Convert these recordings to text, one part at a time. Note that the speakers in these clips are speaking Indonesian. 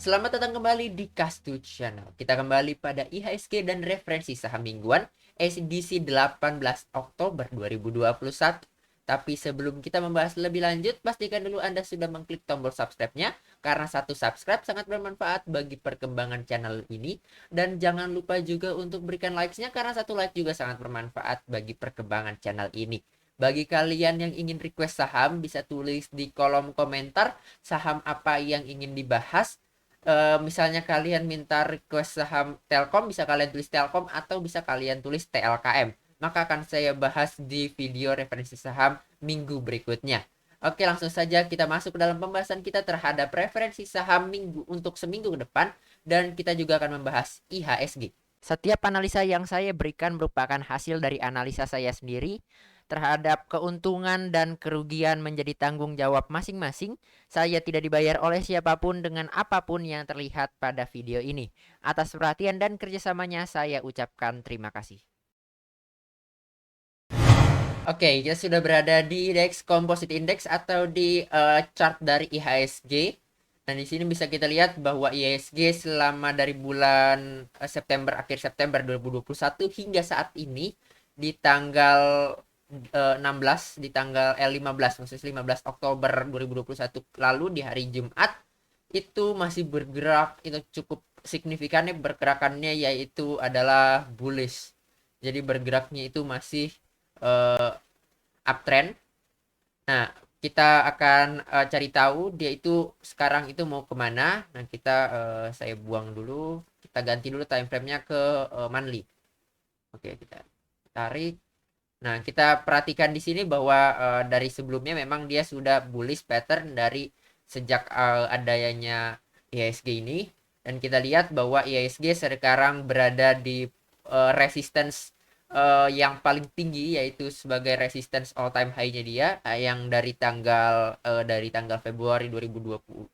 Selamat datang kembali di Kastu Channel. Kita kembali pada IHSG dan referensi saham mingguan edisi 18 Oktober 2021. Tapi sebelum kita membahas lebih lanjut, pastikan dulu Anda sudah mengklik tombol subscribe-nya karena satu subscribe sangat bermanfaat bagi perkembangan channel ini. Dan jangan lupa juga untuk berikan likes-nya karena satu like juga sangat bermanfaat bagi perkembangan channel ini. Bagi kalian yang ingin request saham, bisa tulis di kolom komentar saham apa yang ingin dibahas. Misalnya kalian minta request saham Telkom, bisa kalian tulis Telkom atau bisa kalian tulis TLKM. Maka akan saya bahas di video referensi saham minggu berikutnya. Oke, langsung saja kita masuk ke dalam pembahasan kita terhadap referensi saham minggu untuk seminggu ke depan, dan kita juga akan membahas IHSG. Setiap analisa yang saya berikan merupakan hasil dari analisa saya sendiri terhadap keuntungan dan kerugian menjadi tanggung jawab masing-masing. Saya tidak dibayar oleh siapapun dengan apapun yang terlihat pada video ini. Atas perhatian dan kerjasamanya saya ucapkan terima kasih. Oke, kita sudah berada di indeks composite index atau di chart dari IHSG. Dan di sini bisa kita lihat bahwa IHSG selama dari bulan akhir September 2021 hingga saat ini di tanggal 16 di tanggal 15 maksudnya 15 Oktober 2021 lalu di hari Jumat itu masih bergerak, itu cukup signifikannya pergerakannya, yaitu adalah bullish. Jadi bergeraknya itu masih uptrend. Nah, kita akan cari tahu dia itu sekarang itu mau kemana. Nah, saya buang dulu, kita ganti dulu time frame-nya ke monthly. Oke, kita tarik. Nah, kita perhatikan di sini bahwa dari sebelumnya memang dia sudah bullish pattern dari sejak adanya IHSG ini, dan kita lihat bahwa IHSG sekarang berada di resistance yang paling tinggi, yaitu sebagai resistance all time high-nya dia yang dari tanggal Februari 2018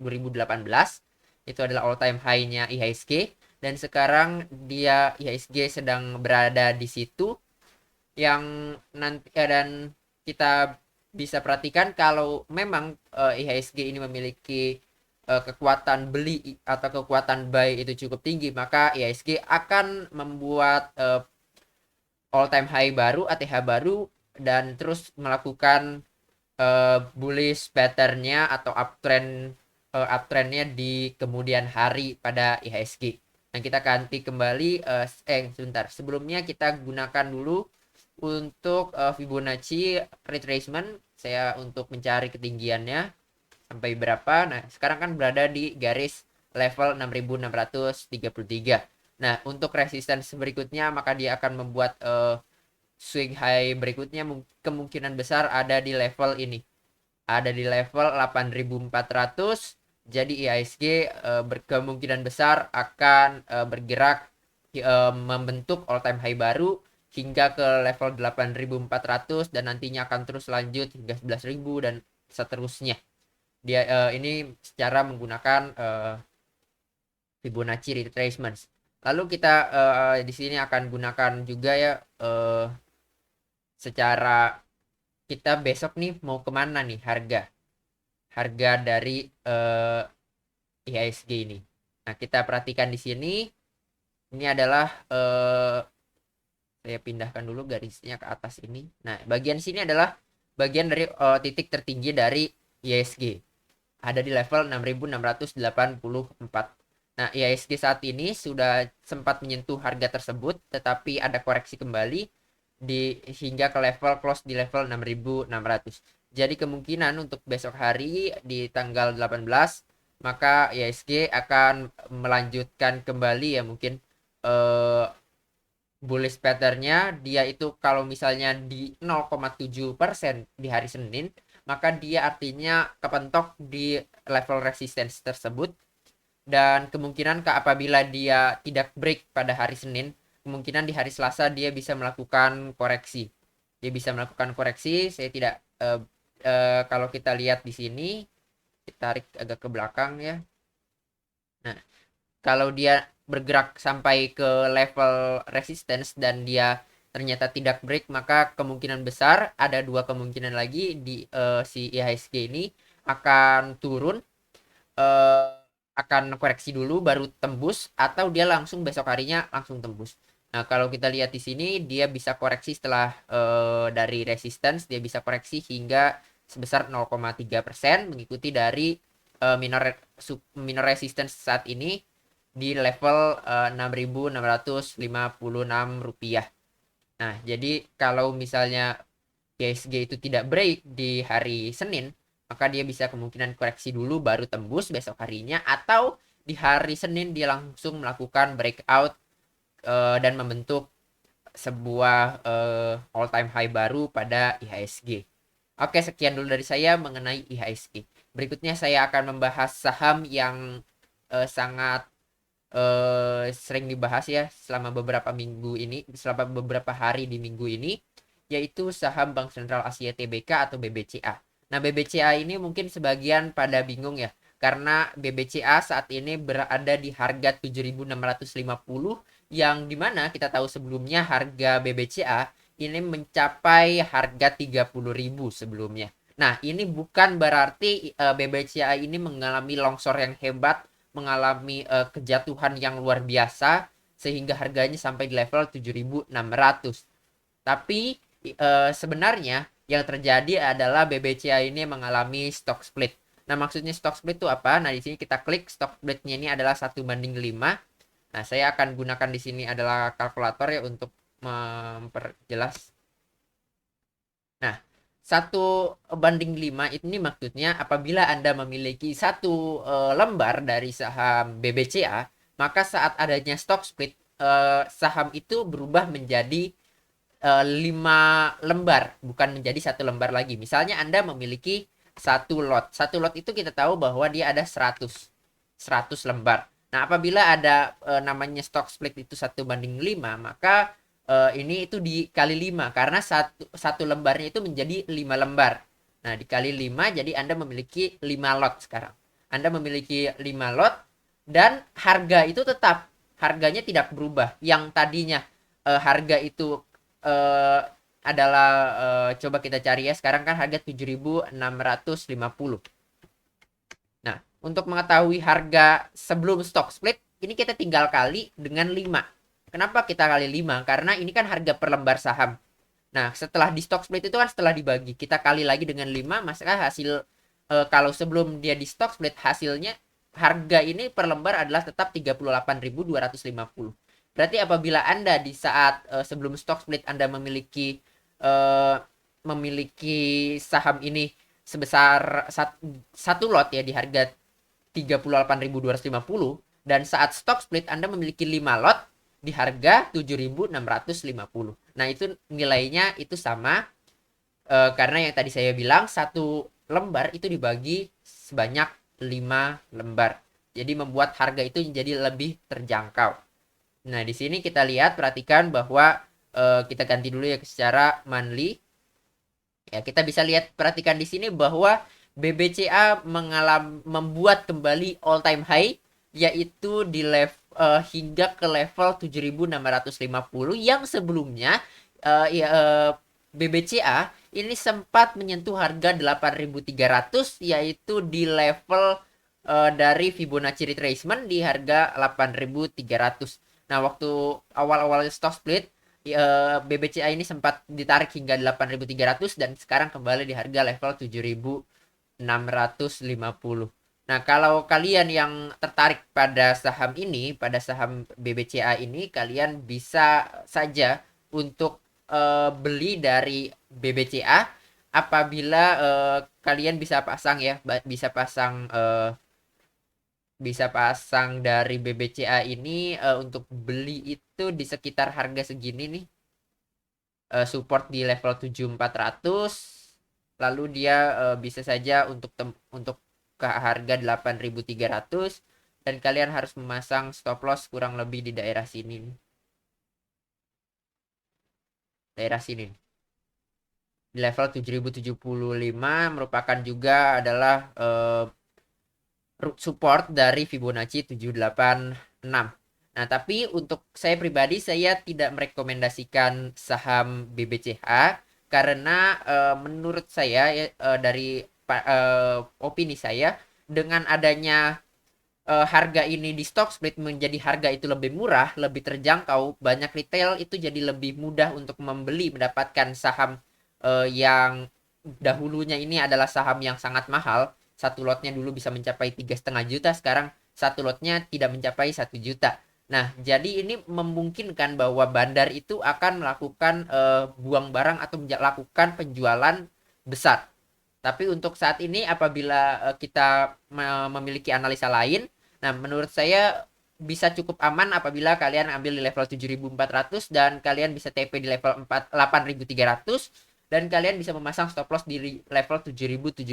itu adalah all time high-nya IHSG, dan sekarang IHSG sedang berada di situ yang nanti dan kita bisa perhatikan kalau memang IHSG ini memiliki kekuatan beli atau kekuatan buy itu cukup tinggi, maka IHSG akan membuat all time high baru, ATH baru, dan terus melakukan bullish pattern-nya atau uptrend-nya di kemudian hari pada IHSG. Nah, kita ganti kembali sebentar. Sebelumnya kita gunakan dulu untuk Fibonacci retracement, saya untuk mencari ketinggiannya sampai berapa. Nah, sekarang kan berada di garis level 6633. Nah, untuk resistance berikutnya maka dia akan membuat swing high berikutnya kemungkinan besar ada di level ini. Ada di level 8400. Jadi IHSG berkemungkinan besar akan bergerak membentuk all time high baru hingga ke level 8400, dan nantinya akan terus lanjut hingga 11.000 dan seterusnya. Dia ini secara menggunakan Fibonacci retracement. Lalu kita di sini akan gunakan juga ya secara kita besok nih mau kemana nih harga dari IHSG ini. Nah, kita perhatikan di sini, ini adalah saya pindahkan dulu garisnya ke atas ini. Nah, bagian sini adalah bagian dari titik tertinggi dari IHSG. Ada di level 6684. Nah, IHSG saat ini sudah sempat menyentuh harga tersebut, tetapi ada koreksi kembali hingga ke level close di level 6600. Jadi kemungkinan untuk besok hari di tanggal 18 maka IHSG akan melanjutkan kembali ya mungkin bullish pattern-nya. Dia itu kalau misalnya di 0,7% di hari Senin, maka dia artinya kepentok di level resistance tersebut, dan kemungkinan apabila dia tidak break pada hari Senin, kemungkinan di hari Selasa dia bisa melakukan koreksi. Saya tidak kalau kita lihat di sini, kita tarik agak ke belakang ya. Nah, kalau dia bergerak sampai ke level resistance dan dia ternyata tidak break, maka kemungkinan besar ada dua kemungkinan lagi di si IHSG ini akan turun akan koreksi dulu baru tembus, atau dia langsung besok harinya langsung tembus. Nah, kalau kita lihat di sini dia bisa koreksi setelah dari resistance, dia bisa koreksi hingga sebesar 0,3% mengikuti dari minor resistance saat ini di level 6.656 rupiah. Nah, jadi kalau misalnya IHSG itu tidak break di hari Senin, maka dia bisa kemungkinan koreksi dulu baru tembus besok harinya, atau di hari Senin dia langsung melakukan breakout dan membentuk sebuah all time high baru pada IHSG. Oke, sekian dulu dari saya mengenai IHSG. Berikutnya saya akan membahas saham yang sangat sering dibahas ya selama beberapa minggu ini, selama beberapa hari di minggu ini, yaitu saham Bank Sentral Asia Tbk atau BBCA. Nah, BBCA ini mungkin sebagian pada bingung ya, karena BBCA saat ini berada di harga 7.650, yang dimana kita tahu sebelumnya harga BBCA ini mencapai harga 30.000 sebelumnya. Nah, ini bukan berarti BBCA ini mengalami longsor yang hebat, mengalami kejatuhan yang luar biasa sehingga harganya sampai di level 7.600. Tapi sebenarnya yang terjadi adalah BBCA ini mengalami stock split. Nah, maksudnya stock split itu apa? Nah, di sini kita klik stock splitnya ini adalah 1:5. Nah, saya akan gunakan di sini adalah kalkulator ya untuk memperjelas. Nah, 1:5 ini maksudnya apabila Anda memiliki satu lembar dari saham BBCA, maka saat adanya stock split, saham itu berubah menjadi 5 lembar, bukan menjadi satu lembar lagi. Misalnya Anda memiliki satu lot. Satu lot itu kita tahu bahwa dia ada 100 lembar. Nah, apabila ada namanya stock split itu 1:5, maka ini itu dikali 5 karena satu lembarnya itu menjadi 5 lembar. Nah, dikali 5 jadi Anda memiliki 5 lot sekarang. Anda memiliki 5 lot dan harga itu tetap, harganya tidak berubah. Yang tadinya harga itu eh, adalah coba kita cari ya, sekarang kan harga 7.650. Nah, untuk mengetahui harga sebelum stock split, ini kita tinggal kali dengan 5. Kenapa kita kali 5? Karena ini kan harga per lembar saham. Nah, setelah di stock split itu kan setelah dibagi, kita kali lagi dengan 5, maka hasil kalau sebelum dia di stock split hasilnya harga ini per lembar adalah tetap 38.250. Berarti apabila Anda di saat sebelum stock split Anda uh, memiliki saham ini sebesar satu lot ya di harga 38.250, dan saat stock split Anda memiliki 5 lot di harga 7.650. Nah, itu nilainya itu sama karena yang tadi saya bilang satu lembar itu dibagi sebanyak 5 lembar. Jadi membuat harga itu menjadi lebih terjangkau. Nah, di sini kita lihat, perhatikan bahwa kita ganti dulu ya secara monthly. Ya, kita bisa lihat, perhatikan di sini bahwa BBCA membuat kembali all time high, yaitu di level hingga ke level 7.650, yang sebelumnya BBCA ini sempat menyentuh harga 8.300, yaitu di level dari Fibonacci retracement di harga 8.300. Nah, waktu awal-awal stock split BBCA ini sempat ditarik hingga 8.300 dan sekarang kembali di harga level 7.650. Nah, kalau kalian yang tertarik pada saham ini, pada saham BBCA ini, kalian bisa saja untuk beli dari BBCA apabila kalian bisa pasang ya, bisa pasang dari BBCA ini untuk beli itu di sekitar harga segini nih, support di level 7.400, lalu dia bisa saja untuk ke harga 8.300, dan kalian harus memasang stop loss kurang lebih di daerah sini nih. Daerah sini nih. Di level 7.075 merupakan juga adalah support dari Fibonacci 786. Nah, tapi untuk saya pribadi, saya tidak merekomendasikan saham BBCH karena menurut saya dari opini saya, dengan adanya harga ini di stock split menjadi harga itu lebih murah, lebih terjangkau, banyak retail itu jadi lebih mudah untuk membeli, mendapatkan saham yang dahulunya ini adalah saham yang sangat mahal. Satu lotnya dulu bisa mencapai 3,5 juta, sekarang satu lotnya tidak mencapai 1 juta. Nah, jadi ini memungkinkan bahwa bandar itu akan melakukan buang barang atau melakukan penjualan besar. Tapi untuk saat ini apabila kita memiliki analisa lain, nah menurut saya bisa cukup aman apabila kalian ambil di level 7.400 dan kalian bisa TP di level 8.300 dan kalian bisa memasang stop loss di level 7.075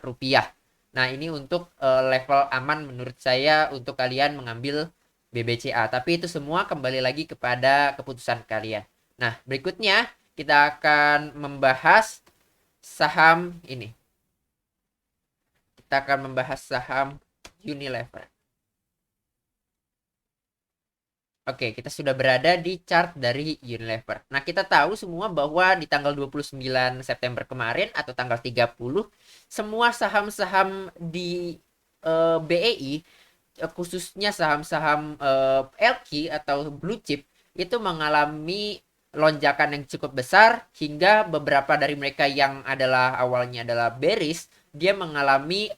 rupiah. Nah, ini untuk level aman menurut saya untuk kalian mengambil BBCA. Tapi itu semua kembali lagi kepada keputusan kalian. Nah, berikutnya kita akan membahas saham ini. Kita akan membahas saham Unilever. Oke, kita sudah berada di chart dari Unilever. Nah, kita tahu semua bahwa di tanggal 29 September kemarin atau tanggal 30, semua saham-saham di BEI, khususnya saham-saham LQ atau blue chip, itu mengalami lonjakan yang cukup besar hingga beberapa dari mereka yang adalah awalnya adalah bearish, dia mengalami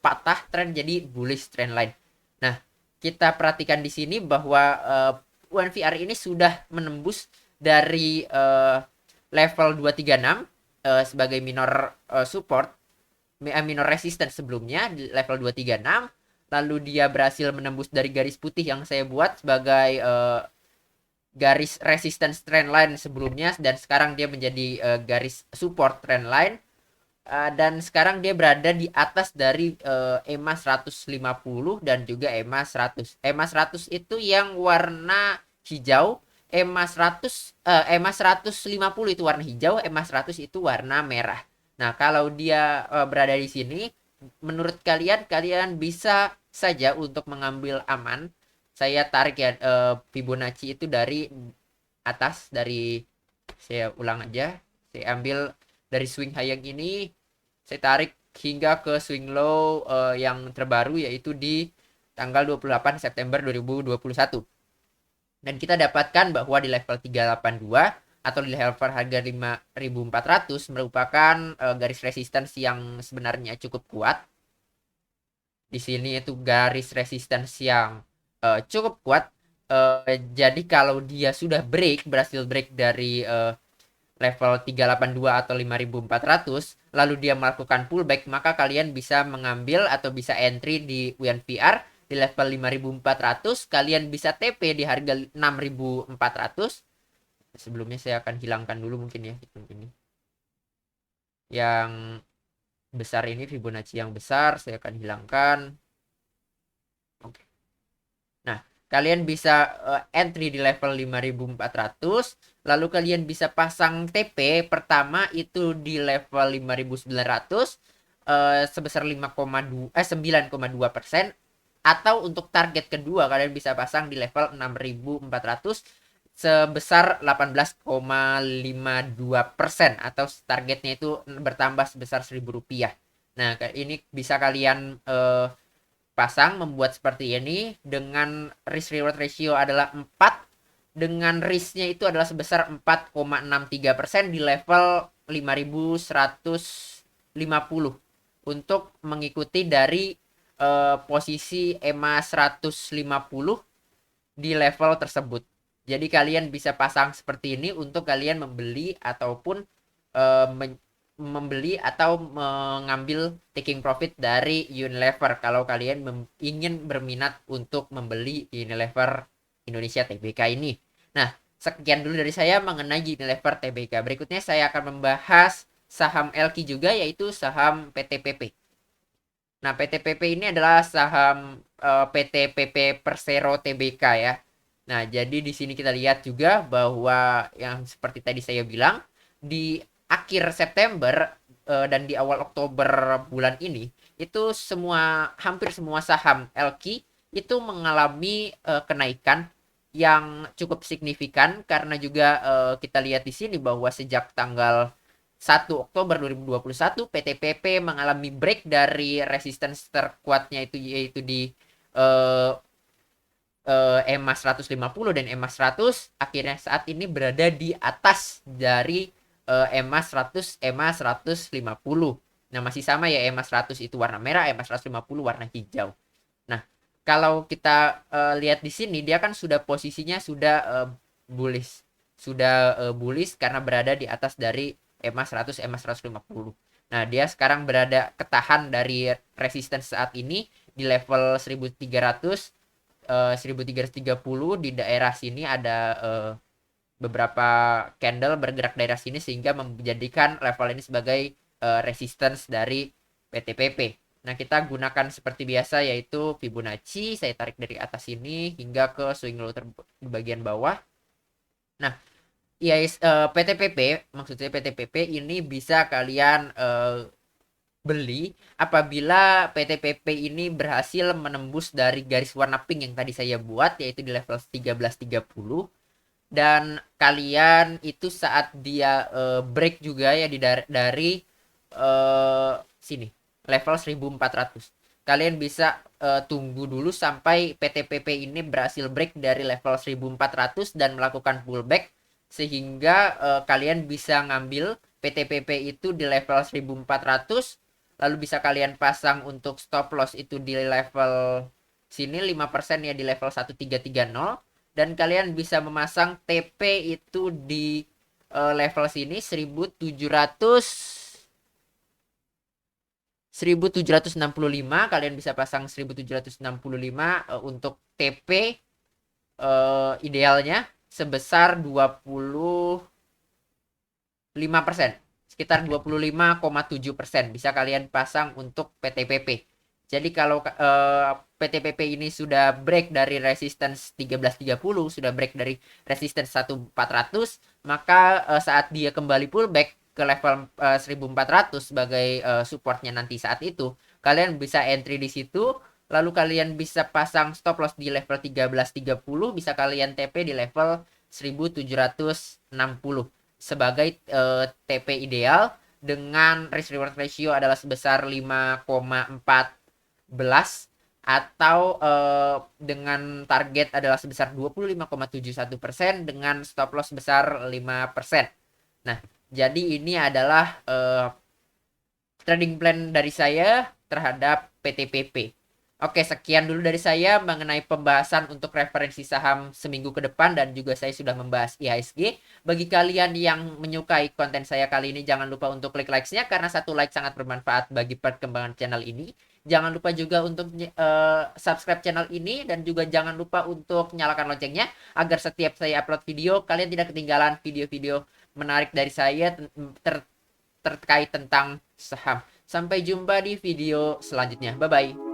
patah tren jadi bullish trend line. Nah, kita perhatikan di sini bahwa UNVR ini sudah menembus dari level 236 sebagai minor support, minor resistance sebelumnya di level 236, lalu dia berhasil menembus dari garis putih yang saya buat sebagai garis resistance trend line sebelumnya, dan sekarang dia menjadi garis support trend line. Dan sekarang dia berada di atas dari EMA 150 dan juga EMA 100. EMA 100 itu yang warna hijau, EMA 150 itu warna hijau, EMA 100 itu warna merah. Nah, kalau dia berada di sini, menurut kalian bisa saja untuk mengambil aman. Saya tarik ya Fibonacci itu dari atas, dari, saya ulang aja, saya ambil dari swing high yang ini, saya tarik hingga ke swing low yang terbaru yaitu di tanggal 28 September 2021. Dan kita dapatkan bahwa di level 382 atau di level harga 5.400 merupakan garis resistance yang sebenarnya cukup kuat. Di sini itu garis resistance yang cukup kuat. Jadi kalau dia sudah berhasil break dari level 382 atau 5.400, lalu dia melakukan pullback, maka kalian bisa mengambil atau bisa entry di UNVR di level 5.400, kalian bisa TP di harga 6.400. Sebelumnya saya akan hilangkan dulu mungkin ya ini. Yang besar ini Fibonacci yang besar saya akan hilangkan. Oke. Nah, kalian bisa entry di level 5.400, lalu kalian bisa pasang TP pertama itu di level 5.900 sebesar 9,2%, atau untuk target kedua kalian bisa pasang di level 6.400 sebesar 18,52%, atau targetnya itu bertambah sebesar Rp1.000. Nah, ini bisa kalian pasang membuat seperti ini dengan risk reward ratio adalah 4, dengan risknya itu adalah sebesar 4,63% di level 5.150 untuk mengikuti dari posisi EMA 150 di level tersebut. Jadi kalian bisa pasang seperti ini untuk kalian membeli ataupun membeli atau mengambil taking profit dari Unilever kalau kalian ingin berminat untuk membeli Unilever Indonesia Tbk ini. Nah, sekian dulu dari saya mengenai Unilever Tbk. Berikutnya saya akan membahas saham LQ juga, yaitu saham PTPP. Nah, PTPP ini adalah saham PTPP Persero Tbk ya. Nah, jadi di sini kita lihat juga bahwa yang seperti tadi saya bilang, di akhir September dan di awal Oktober bulan ini, itu hampir semua saham LQ itu mengalami kenaikan yang cukup signifikan, karena juga kita lihat di sini bahwa sejak tanggal 1 Oktober 2021 PTPP mengalami break dari resistance terkuatnya itu yaitu di eh, EMA 150 dan EMA 100, akhirnya saat ini berada di atas dari EMA 100, EMA 150. Nah, masih sama ya, EMA 100 itu warna merah, EMA 150 warna hijau. Nah, kalau kita lihat di sini dia kan sudah posisinya sudah bullish. Sudah bullish karena berada di atas dari EMA 100, EMA 150. Nah, dia sekarang berada ketahan dari resistance saat ini di level 1300 1330. Di daerah sini ada beberapa candle bergerak daerah sini sehingga menjadikan level ini sebagai resistance dari PTPP. Nah, kita gunakan seperti biasa yaitu Fibonacci. Saya tarik dari atas sini hingga ke swing low di bagian bawah. Nah, ya PTPP, maksudnya PTPP ini bisa kalian beli apabila PTPP ini berhasil menembus dari garis warna pink yang tadi saya buat yaitu di level 1330, dan kalian itu saat dia break juga ya dari sini level 1400, kalian bisa tunggu dulu sampai PTPP ini berhasil break dari level 1400 dan melakukan pullback sehingga kalian bisa ngambil PTPP itu di level 1400, lalu bisa kalian pasang untuk stop loss itu di level sini 5% ya, di level 1330, dan kalian bisa memasang TP itu di level sini 1765. Kalian bisa pasang 1765 untuk TP idealnya sebesar 25%, sekitar 25,7% bisa kalian pasang untuk PTPP. Jadi kalau PTPP ini sudah break dari resistance 1330, sudah break dari resistance 1400, maka saat dia kembali pullback ke level 1400 sebagai supportnya nanti saat itu, kalian bisa entry di situ, lalu kalian bisa pasang stop loss di level 1330, bisa kalian TP di level 1760 sebagai TP ideal dengan risk reward ratio adalah sebesar 5,14 atau dengan target adalah sebesar 25,71% dengan stop loss sebesar 5%. Nah, jadi ini adalah trading plan dari saya terhadap PTPP. Oke, sekian dulu dari saya mengenai pembahasan untuk referensi saham seminggu ke depan, dan juga saya sudah membahas IHSG. Bagi kalian yang menyukai konten saya kali ini, jangan lupa untuk klik likes-nya karena satu like sangat bermanfaat bagi perkembangan channel ini. Jangan lupa juga untuk subscribe channel ini, dan juga jangan lupa untuk nyalakan loncengnya agar setiap saya upload video, kalian tidak ketinggalan video-video menarik dari saya terkait tentang saham. Sampai jumpa di video selanjutnya. Bye-bye.